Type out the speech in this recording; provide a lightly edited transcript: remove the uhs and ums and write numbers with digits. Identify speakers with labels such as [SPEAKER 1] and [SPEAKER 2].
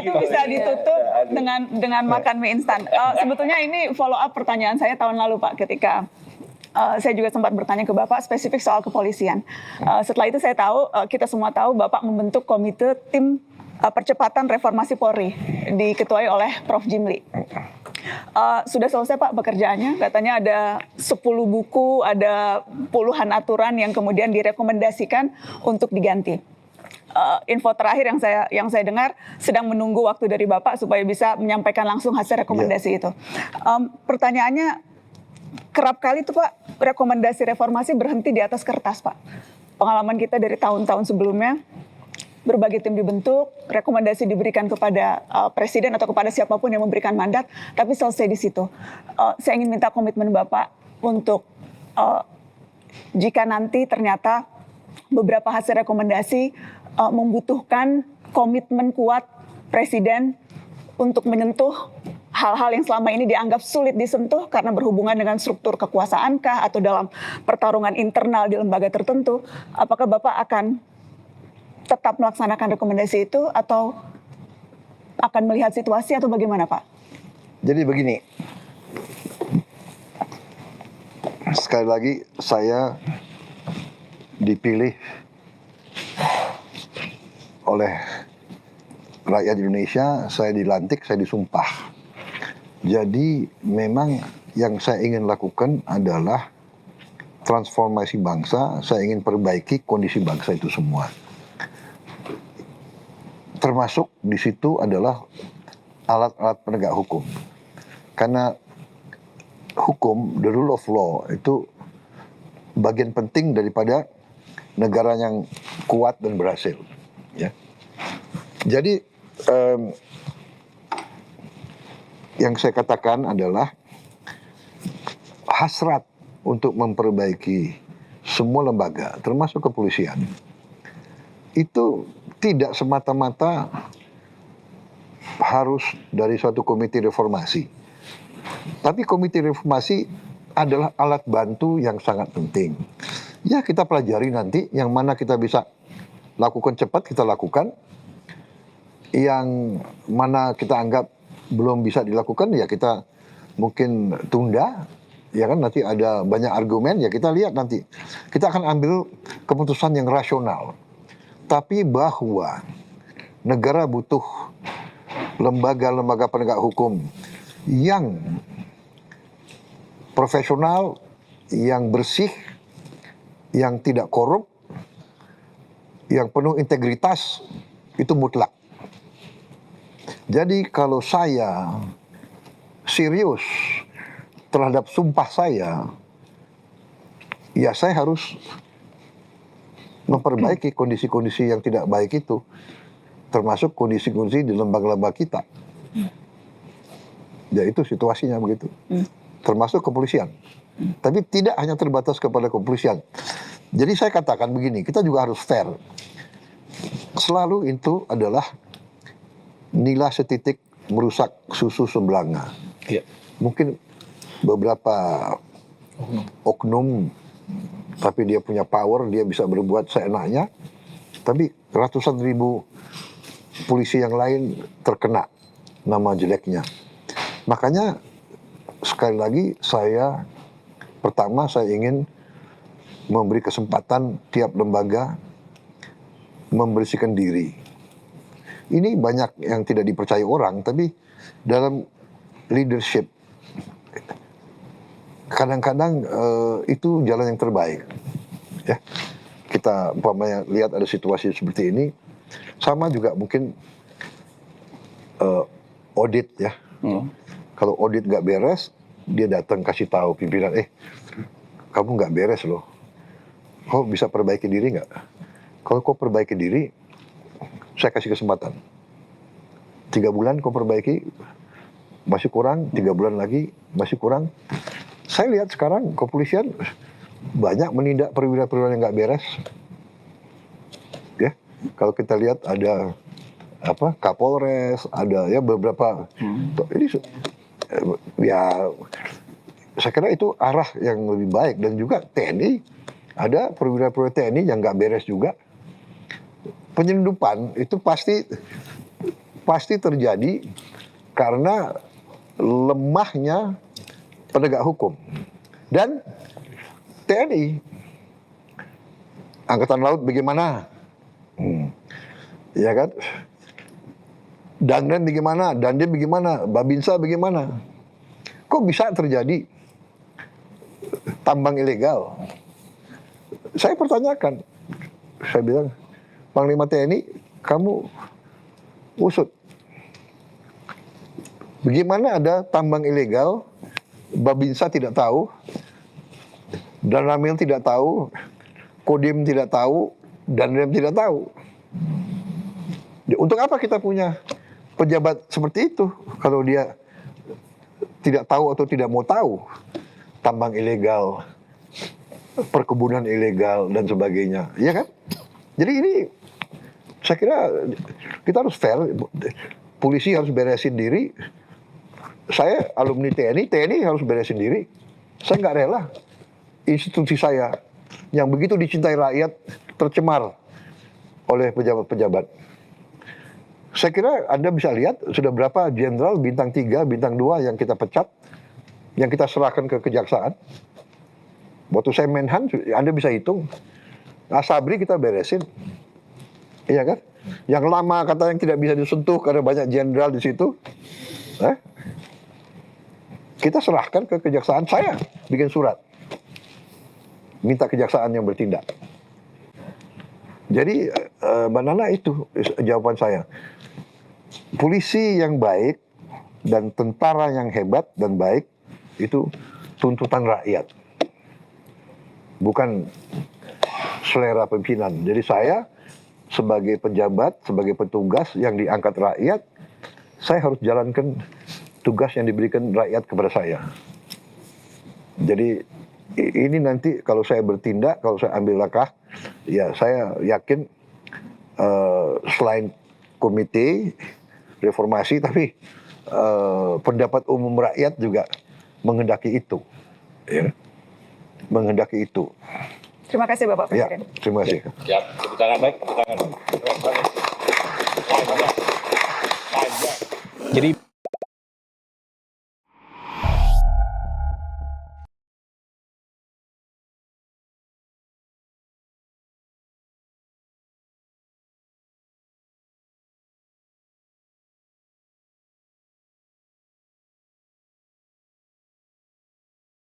[SPEAKER 1] itu bisa ditutup dengan makan mie instan. Sebetulnya ini follow up pertanyaan saya tahun lalu Pak, ketika saya juga sempat bertanya ke Bapak spesifik soal kepolisian. Setelah itu saya tahu, kita semua tahu Bapak membentuk komite tim percepatan reformasi Polri, diketuai oleh Prof. Jimli. Sudah selesai Pak pekerjaannya, katanya ada 10 buku, ada puluhan aturan yang kemudian direkomendasikan untuk diganti. Info terakhir yang saya dengar sedang menunggu waktu dari Bapak supaya bisa menyampaikan langsung hasil rekomendasi itu. Pertanyaannya, kerap kali tuh Pak, rekomendasi reformasi berhenti di atas kertas Pak. Pengalaman kita dari tahun-tahun sebelumnya, berbagai tim dibentuk, rekomendasi diberikan kepada presiden atau kepada siapapun yang memberikan mandat, tapi selesai di situ. Saya ingin minta komitmen Bapak untuk jika nanti ternyata beberapa hasil rekomendasi membutuhkan komitmen kuat presiden untuk menyentuh hal-hal yang selama ini dianggap sulit disentuh karena berhubungan dengan struktur kekuasaankah atau dalam pertarungan internal di lembaga tertentu, apakah Bapak akan tetap melaksanakan rekomendasi itu atau akan melihat situasi atau bagaimana Pak?
[SPEAKER 2] Jadi begini, sekali lagi saya dipilih oleh rakyat Indonesia, saya dilantik, saya disumpah. Jadi memang yang saya ingin lakukan adalah transformasi bangsa, saya ingin perbaiki kondisi bangsa itu semua. Termasuk di situ adalah alat-alat penegak hukum. Karena hukum, the rule of law, itu bagian penting daripada negara yang kuat dan berhasil. Ya. Jadi yang saya katakan adalah hasrat untuk memperbaiki semua lembaga, termasuk kepolisian, itu tidak semata-mata harus dari suatu komite reformasi. Tapi komite reformasi adalah alat bantu yang sangat penting. Ya, kita pelajari nanti yang mana kita bisa lakukan cepat, kita lakukan. Yang mana kita anggap belum bisa dilakukan, ya kita mungkin tunda. Ya kan, nanti ada banyak argumen, ya kita lihat nanti. Kita akan ambil keputusan yang rasional. Tapi bahwa negara butuh lembaga-lembaga penegak hukum yang profesional, yang bersih, yang tidak korup, yang penuh integritas, itu mutlak. Jadi kalau saya serius terhadap sumpah saya, ya saya harus memperbaiki kondisi-kondisi yang tidak baik itu, termasuk kondisi-kondisi di lembaga-lembaga kita. Ya itu situasinya begitu. Termasuk kepolisian. Tapi tidak hanya terbatas kepada kepolisian. Jadi saya katakan begini, kita juga harus fair. Selalu itu adalah nila setitik merusak susu sebelanga. Ya. Mungkin beberapa oknum, tapi dia punya power, dia bisa berbuat seenaknya. Tapi ratusan ribu polisi yang lain terkena nama jeleknya. Makanya sekali lagi pertama saya ingin memberi kesempatan tiap lembaga membersihkan diri. Ini banyak yang tidak dipercaya orang, tapi dalam leadership kadang-kadang itu jalan yang terbaik. Ya, kita umpamanya lihat ada situasi seperti ini, sama juga mungkin audit ya. Kalau audit nggak beres, dia datang kasih tahu pimpinan, kamu nggak beres loh. Kau bisa perbaiki diri nggak? Kalau kau perbaiki diri, saya kasih kesempatan. 3 bulan kau perbaiki, masih kurang, 3 bulan lagi, masih kurang. Saya lihat sekarang kepolisian banyak menindak perwira-perwira yang nggak beres. Ya, kalau kita lihat ada Kapolres, ada ya beberapa. Ini ya saya kira itu arah yang lebih baik. Dan juga TNI, ada perwira-perwira TNI yang nggak beres juga. Penyelundupan itu pasti pasti terjadi karena lemahnya penegak hukum. Dan TNI, Angkatan Laut bagaimana? Ya kan? Danrem bagaimana? Dandim bagaimana? Babinsa bagaimana? Kok bisa terjadi tambang ilegal? Saya pertanyakan, saya bilang, Panglima TNI, kamu usut. Bagaimana ada tambang ilegal, Babinsa tidak tahu, dan Ramil tidak tahu, Kodim tidak tahu, Danrem tidak tahu. Untuk apa kita punya pejabat seperti itu kalau dia tidak tahu atau tidak mau tahu tambang ilegal, perkebunan ilegal dan sebagainya, ya kan? Jadi ini saya kira kita harus fair, polisi harus beresin diri. Saya alumni TNI harus beresin diri. Saya nggak rela institusi saya yang begitu dicintai rakyat tercemar oleh pejabat-pejabat. Saya kira Anda bisa lihat sudah berapa jenderal bintang 3, bintang 2 yang kita pecat, yang kita serahkan ke kejaksaan. Waktu saya Menhan, Anda bisa hitung. Asabri kita beresin. Iya kan? Yang lama kata yang tidak bisa disentuh karena banyak jenderal di situ. Kita serahkan ke kejaksaan. Saya bikin surat. Minta kejaksaan yang bertindak. Jadi Mbak Nana itu jawaban saya. Polisi yang baik dan tentara yang hebat dan baik itu tuntutan rakyat. Bukan selera pimpinan. Jadi saya sebagai pejabat, sebagai petugas yang diangkat rakyat, saya harus jalankan tugas yang diberikan rakyat kepada saya. Jadi ini nanti kalau saya bertindak, kalau saya ambil langkah, ya saya yakin selain komite reformasi, tapi pendapat umum rakyat juga menghendaki itu, ya. Menghendaki itu.
[SPEAKER 1] Terima kasih Bapak Presiden.
[SPEAKER 2] Ya, terima kasih.
[SPEAKER 3] Ya, tepuk tangan baik, tepuk tangan.
[SPEAKER 4] Jadi